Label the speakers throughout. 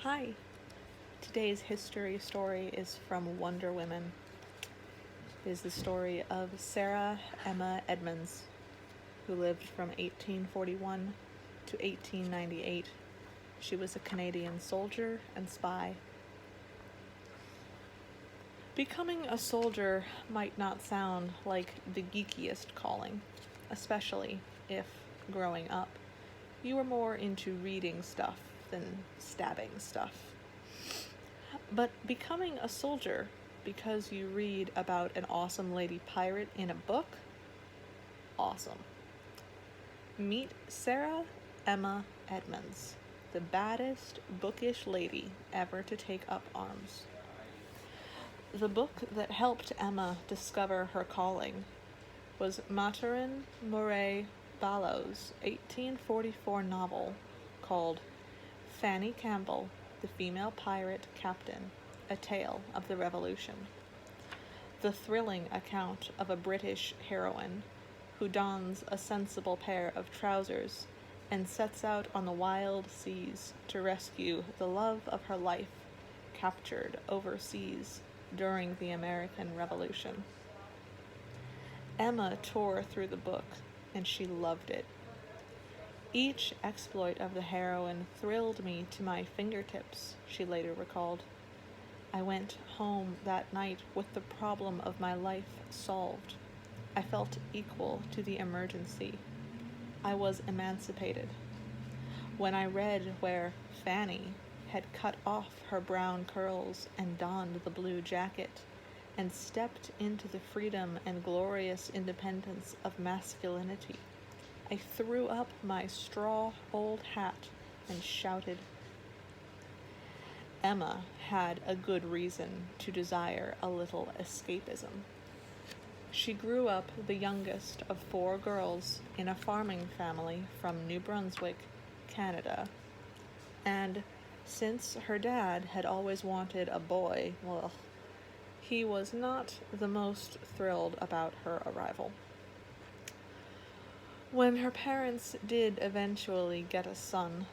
Speaker 1: Hi, today's history story is from Wonder Women. It is the story of Sarah Emma Edmonds, who lived from 1841 to 1898. She was a Canadian soldier and spy. Becoming a soldier might not sound like the geekiest calling, especially if, growing up, you were more into reading stuff than stabbing stuff. But becoming a soldier because you read about an awesome lady pirate in a book? Awesome. Meet Sarah Emma Edmonds, the baddest bookish lady ever to take up arms. The book that helped Emma discover her calling was Mathurin Murray Ballow's 1844 novel called Fanny Campbell, the Female Pirate Captain, A Tale of the Revolution. The thrilling account of a British heroine who dons a sensible pair of trousers and sets out on the wild seas to rescue the love of her life captured overseas during the American Revolution. Emma tore through the book, and she loved it. Each exploit of the heroine thrilled me to my fingertips, she later recalled. I went home that night with the problem of my life solved. I felt equal to the emergency. I was emancipated. When I read where Fanny had cut off her brown curls and donned the blue jacket and stepped into the freedom and glorious independence of masculinity, I threw up my straw old hat and shouted. Emma had a good reason to desire a little escapism. She grew up the youngest of 4 girls in a farming family from New Brunswick, Canada, and since her dad had always wanted a boy, well, he was not the most thrilled about her arrival. When her parents did eventually get a son,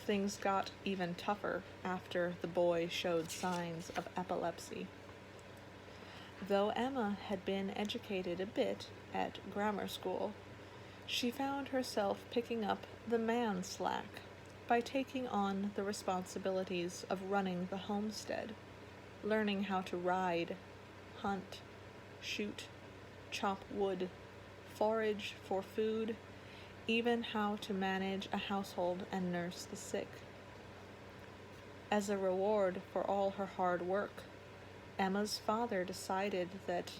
Speaker 1: things got even tougher after the boy showed signs of epilepsy. Though Emma had been educated a bit at grammar school, she found herself picking up the man slack by taking on the responsibilities of running the homestead, learning how to ride, hunt, shoot, chop wood, forage for food, even how to manage a household and nurse the sick. As a reward for all her hard work, Emma's father decided that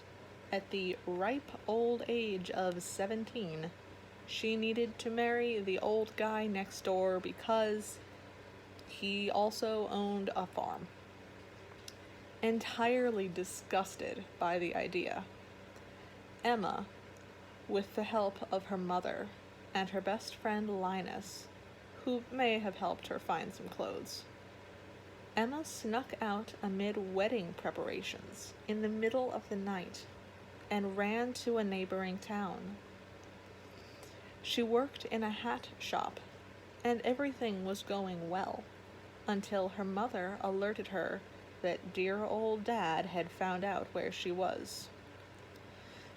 Speaker 1: at the ripe old age of 17, she needed to marry the old guy next door because he also owned a farm. Entirely disgusted by the idea, Emma, with the help of her mother and her best friend Linus, who may have helped her find some clothes, Emma snuck out amid wedding preparations in the middle of the night and ran to a neighboring town. She worked in a hat shop, and everything was going well until her mother alerted her that dear old dad had found out where she was.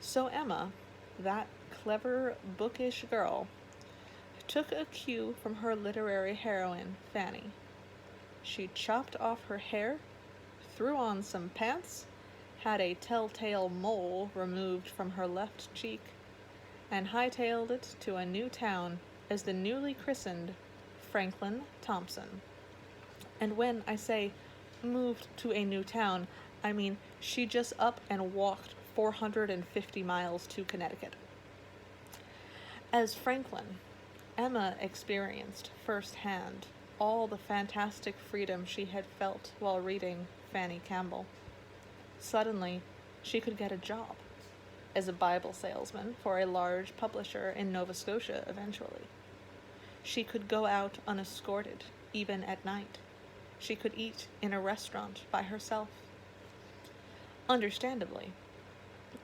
Speaker 1: So Emma, that clever, bookish girl, took a cue from her literary heroine, Fanny. She chopped off her hair, threw on some pants, had a telltale mole removed from her left cheek, and hightailed it to a new town as the newly christened Franklin Thompson. And when I say moved to a new town, I mean she just up and walked 450 miles to Connecticut. As Franklin, Emma experienced firsthand all the fantastic freedom she had felt while reading Fanny Campbell. Suddenly, she could get a job as a Bible salesman for a large publisher in Nova Scotia eventually. She could go out unescorted, even at night. She could eat in a restaurant by herself. Understandably,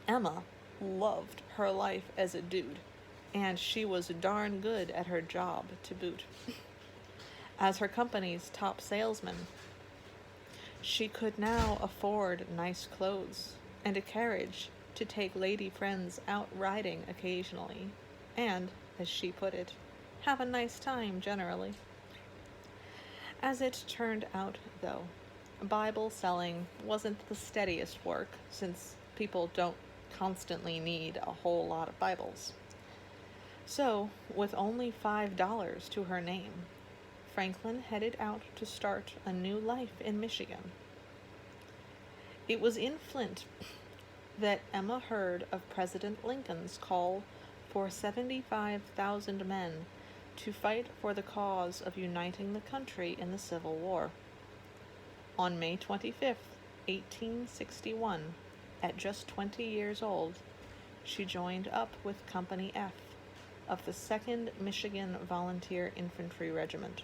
Speaker 1: Emma loved her life as a dude, and she was darn good at her job to boot. As her company's top salesman, she could now afford nice clothes and a carriage to take lady friends out riding occasionally, and, as she put it, have a nice time generally. As it turned out, though, Bible selling wasn't the steadiest work, since people don't constantly need a whole lot of Bibles. So, with only $5 to her name, Franklin headed out to start a new life in Michigan. It was in Flint that Emma heard of President Lincoln's call for 75,000 men to fight for the cause of uniting the country in the Civil War. On May 25th, 1861, at just 20 years old, she joined up with Company F of the 2nd Michigan Volunteer Infantry Regiment.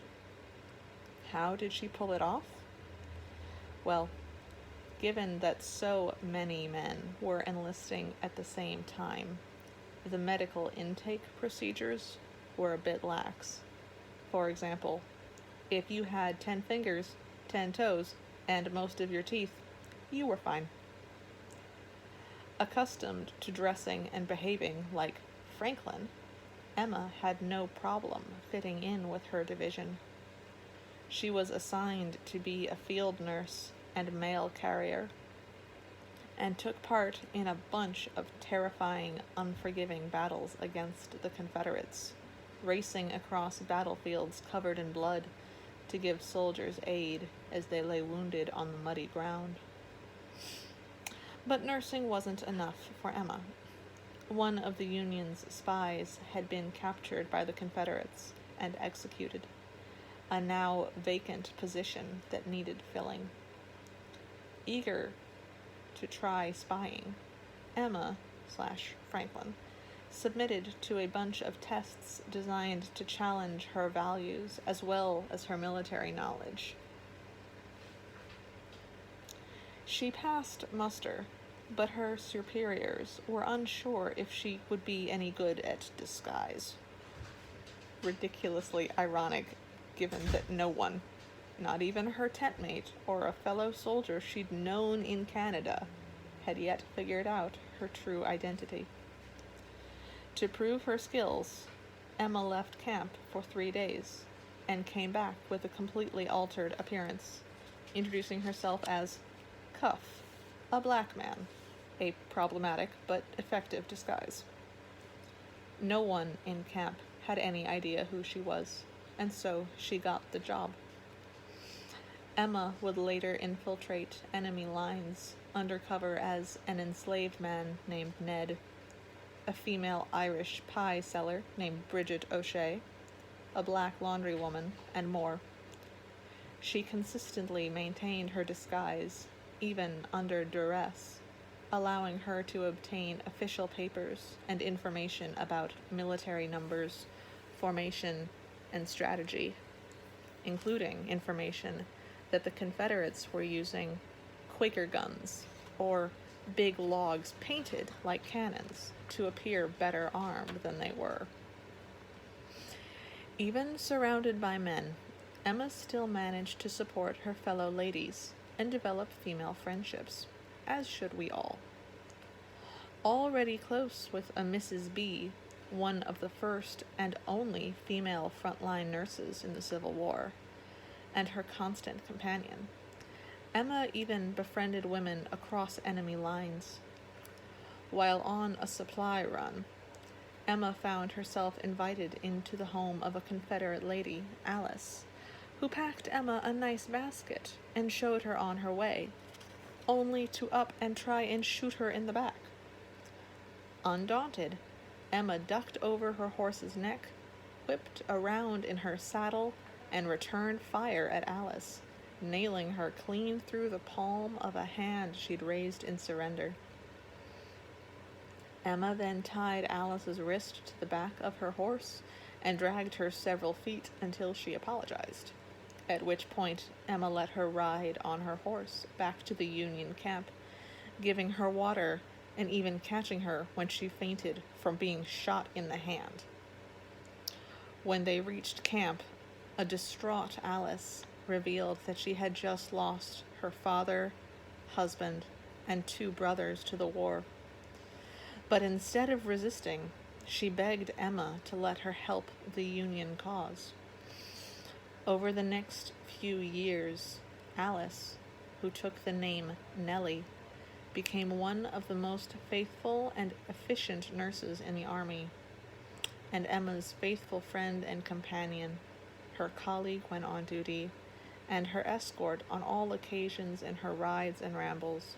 Speaker 1: How did she pull it off? Well, given that so many men were enlisting at the same time, the medical intake procedures were a bit lax. For example, if you had 10 fingers, 10 toes, and most of your teeth, you were fine. Accustomed to dressing and behaving like Franklin, Emma had no problem fitting in with her division. She was assigned to be a field nurse and mail carrier, and took part in a bunch of terrifying, unforgiving battles against the Confederates, racing across battlefields covered in blood to give soldiers aid as they lay wounded on the muddy ground. But nursing wasn't enough for Emma. One of the Union's spies had been captured by the Confederates and executed, a now vacant position that needed filling. Eager to try spying, Emma/Franklin submitted to a bunch of tests designed to challenge her values as well as her military knowledge. She passed muster, but her superiors were unsure if she would be any good at disguise. Ridiculously ironic, given that no one, not even her tent mate or a fellow soldier she'd known in Canada, had yet figured out her true identity. To prove her skills, Emma left camp for 3 days and came back with a completely altered appearance, introducing herself as Cuff, a black man, a problematic but effective disguise. No one in camp had any idea who she was, and so she got the job. Emma would later infiltrate enemy lines undercover as an enslaved man named Ned, a female Irish pie seller named Bridget O'Shea, a black laundrywoman, and more. She consistently maintained her disguise, even under duress, allowing her to obtain official papers and information about military numbers, formation, and strategy, including information that the Confederates were using Quaker guns, or big logs painted like cannons, to appear better armed than they were. Even surrounded by men, Emma still managed to support her fellow ladies and develop female friendships, as should we all. Already close with a Mrs. B, one of the first and only female frontline nurses in the Civil War, and her constant companion, Emma even befriended women across enemy lines. While on a supply run, Emma found herself invited into the home of a Confederate lady, Alice, who packed Emma a nice basket and showed her on her way, only to up and try and shoot her in the back. Undaunted, Emma ducked over her horse's neck, whipped around in her saddle, and returned fire at Alice, nailing her clean through the palm of a hand she'd raised in surrender. Emma then tied Alice's wrist to the back of her horse and dragged her several feet until she apologized, at which point Emma let her ride on her horse back to the Union camp, giving her water and even catching her when she fainted from being shot in the hand. When they reached camp, A distraught Alice revealed that she had just lost her father, husband, and 2 brothers to the war. But instead of resisting, she begged Emma to let her help the Union cause. Over the next few years, Alice, who took the name Nellie, became one of the most faithful and efficient nurses in the Army, and Emma's faithful friend and companion, her colleague when on duty, and her escort on all occasions in her rides and rambles.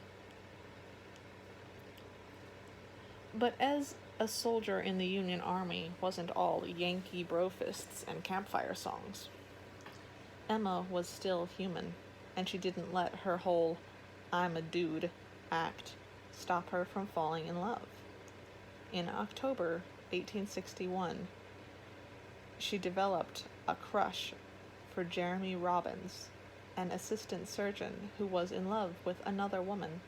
Speaker 1: But as a soldier in the Union Army wasn't all Yankee brofists and campfire songs, Emma was still human, and she didn't let her whole "I'm a dude" act stop her from falling in love. In October 1861, she developed a crush for Jeremy Robbins, an assistant surgeon who was in love with another woman.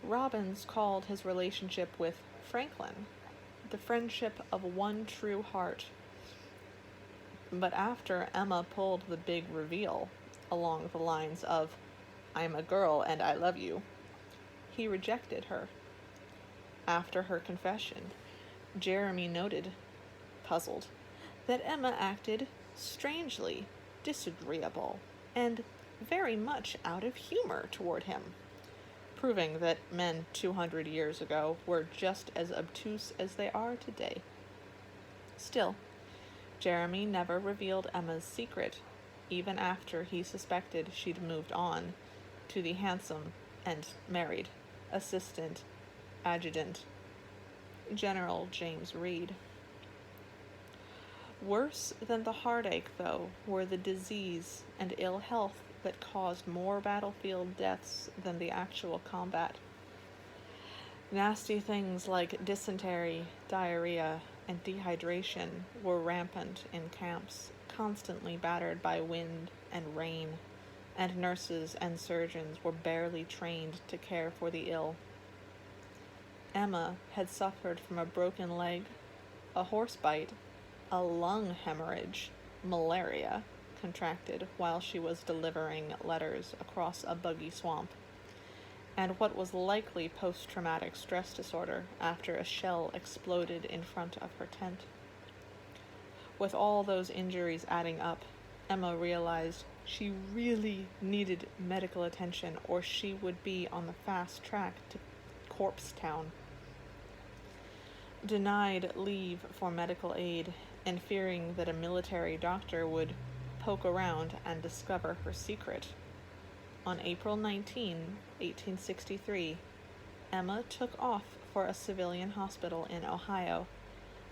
Speaker 1: Robbins called his relationship with Franklin the friendship of one true heart. But after Emma pulled the big reveal along the lines of "I'm a girl and I love you," he rejected her. After her confession, Jeremy noted, puzzled, that Emma acted strangely disagreeable and very much out of humor toward him, proving that men 200 years ago were just as obtuse as they are today. Still, Jeremy never revealed Emma's secret, even after he suspected she'd moved on to the handsome and married assistant adjutant, General James Reed. Worse than the heartache, though, were the disease and ill health that caused more battlefield deaths than the actual combat. Nasty things like dysentery, diarrhea, and dehydration were rampant in camps, constantly battered by wind and rain, and nurses and surgeons were barely trained to care for the ill. Emma had suffered from a broken leg, a horse bite, a lung hemorrhage, malaria, contracted while she was delivering letters across a buggy swamp, and what was likely post-traumatic stress disorder after a shell exploded in front of her tent. With all those injuries adding up, Emma realized she really needed medical attention, or she would be on the fast track to Corpse Town. Denied leave for medical aid, and fearing that a military doctor would poke around and discover her secret, on April 19, 1863, Emma took off for a civilian hospital in Ohio,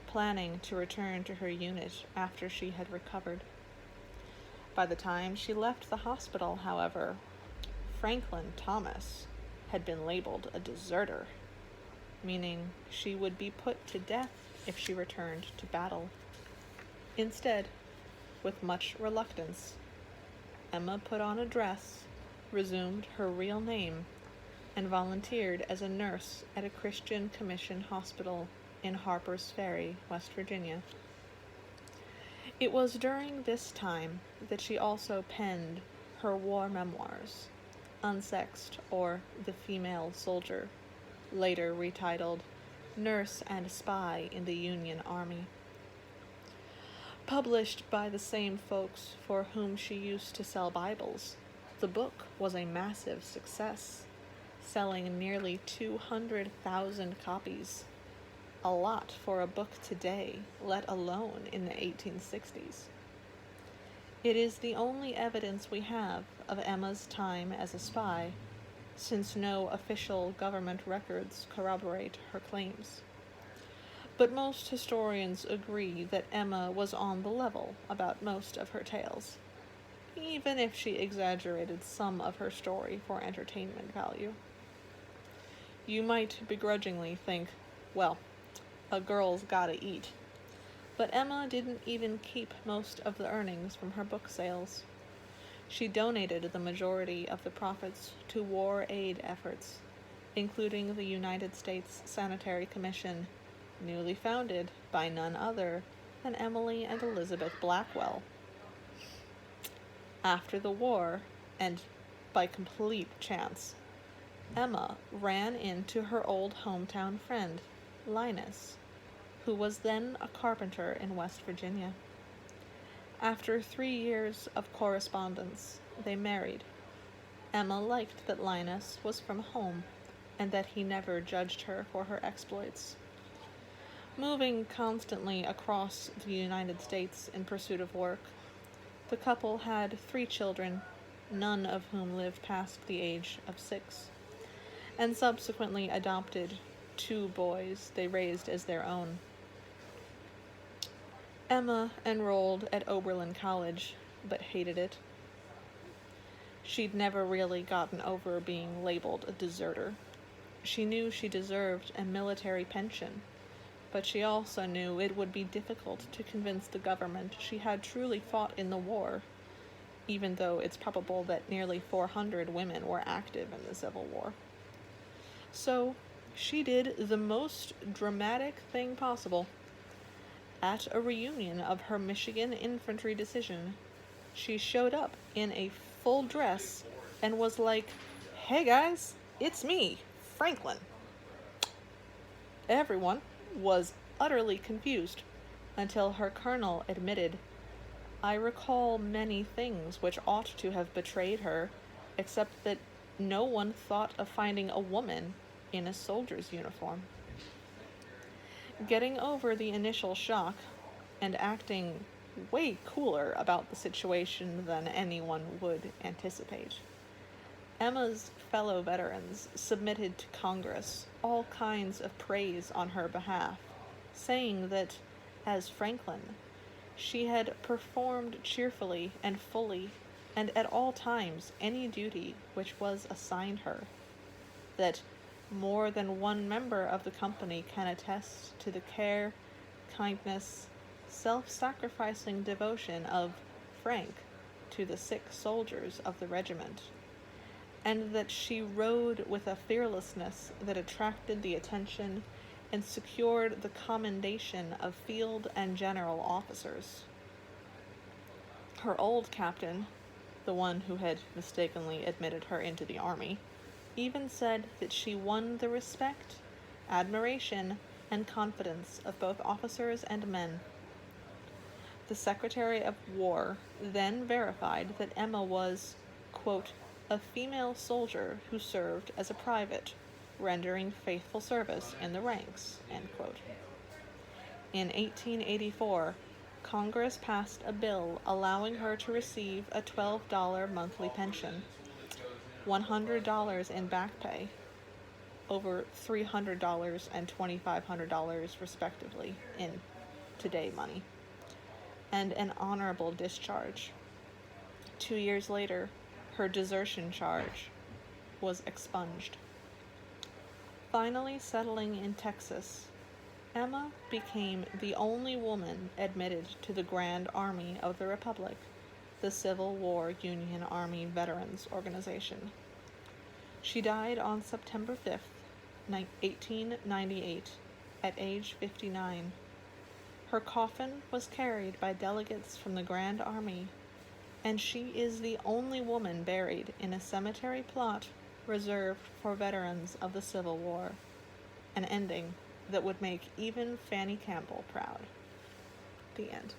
Speaker 1: planning to return to her unit after she had recovered. By the time she left the hospital, however, Franklin Thomas had been labeled a deserter, meaning she would be put to death if she returned to battle. Instead, with much reluctance, Emma put on a dress, resumed her real name, and volunteered as a nurse at a Christian Commission hospital in Harper's Ferry, West Virginia. It was during this time that she also penned her war memoirs, Unsexed, or The Female Soldier, later retitled Nurse and Spy in the Union Army. Published by the same folks for whom she used to sell Bibles, the book was a massive success, selling nearly 200,000 copies, a lot for a book today, let alone in the 1860s. It is the only evidence we have of Emma's time as a spy, since no official government records corroborate her claims. But most historians agree that Emma was on the level about most of her tales, even if she exaggerated some of her story for entertainment value. You might begrudgingly think, well, a girl's gotta eat. But Emma didn't even keep most of the earnings from her book sales. She donated the majority of the profits to war aid efforts, including the United States Sanitary Commission, newly founded by none other than Emily and Elizabeth Blackwell, After the war, and by complete chance, Emma ran into her old hometown friend, Linus, who was then a carpenter in West Virginia. After 3 years of correspondence, they married. Emma liked that Linus was from home, and that he never judged her for her exploits. Moving constantly across the United States in pursuit of work, the couple had 3 children, none of whom lived past the age of 6, and subsequently adopted 2 boys they raised as their own. Emma enrolled at Oberlin College, but hated it. She'd never really gotten over being labeled a deserter. She knew she deserved a military pension, but she also knew it would be difficult to convince the government she had truly fought in the war, even though it's probable that nearly 400 women were active in the Civil War. So she did the most dramatic thing possible. At a reunion of her Michigan infantry decision, she showed up in a full dress and was like, "Hey guys, it's me, Franklin." Everyone was utterly confused until her colonel admitted, "I recall many things which ought to have betrayed her, except that no one thought of finding a woman in a soldier's uniform." Getting over the initial shock and acting way cooler about the situation than anyone would anticipate, Emma's fellow veterans submitted to Congress all kinds of praise on her behalf, saying that, as Franklin, she had performed cheerfully and fully, and at all times, any duty which was assigned her, that more than one member of the company can attest to the care, kindness, self-sacrificing devotion of Frank to the sick soldiers of the regiment, and that she rode with a fearlessness that attracted the attention and secured the commendation of field and general officers. Her old captain, the one who had mistakenly admitted her into the army, even said that she won the respect, admiration, and confidence of both officers and men. The Secretary of War then verified that Emma was, quote, "a female soldier who served as a private, rendering faithful service in the ranks," end quote. In 1884, Congress passed a bill allowing her to receive a $12 monthly pension, $100 in back pay, over $300 and $2,500 respectively in today money, and an honorable discharge. 2 years later, her desertion charge was expunged. Finally settling in Texas, Emma became the only woman admitted to the Grand Army of the Republic, the Civil War Union Army Veterans Organization. She died on September 5th, 1898, at age 59. Her coffin was carried by delegates from the Grand Army, and she is the only woman buried in a cemetery plot reserved for veterans of the Civil War, an ending that would make even Fanny Campbell proud. The end.